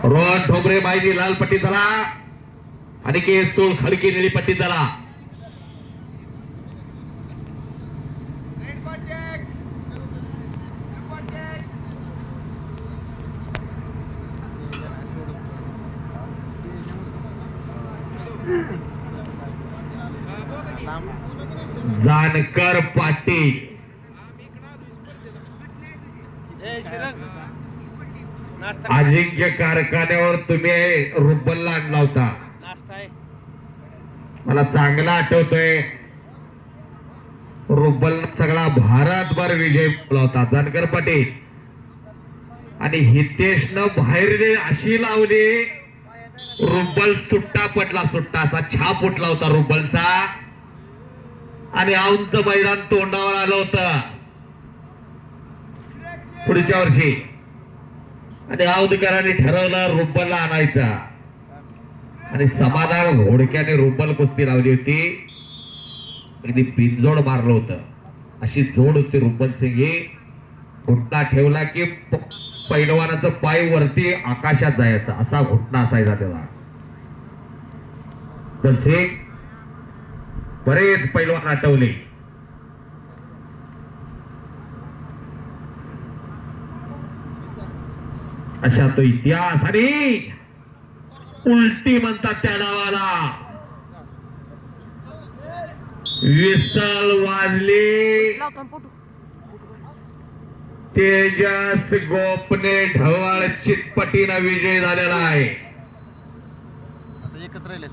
रोहन ठोंबरे माहिती लाल पट्टी चला आणि केस तोळ खडकी निळी पट्टी चला. जानकर पाटील अजिंक्य कारखान्यावर तुम्ही रुबलला आणला होता. मला चांगला आठवतोय. रुबल सगळा भारतभर विजय मिळवला होता जानकर पाटील. आणि हितेशनं बाहेर अशी लावली रुबल सुट्टा पटला. सुट्टा असा छाप उठला होता रुबलचा आणि औंच मैदान तोंडावर आलं होतं पुढच्या वर्षी. आणि औदकरांनी ठरवलं रुबलला आणायचा आणि समाधान घोडक्याने रुबल कुस्ती लावली होती. अगदी बिनजोड मारलं होतं. अशी जोड होती रुबल सिंग. घुटणा ठेवला की पैलवानाचं पाय वरती आकाशात जायचं असा घुटणा असायचा तेव्हा. सिंग बरेच पैलवान आठवले. अशा तो इतिहास. आणि उलटी म्हणतात त्या नावाला. विसल वाजली. तेजस गोपने ढवाळ चितपटीनं विजय झालेला आहे. आता एकच राहिले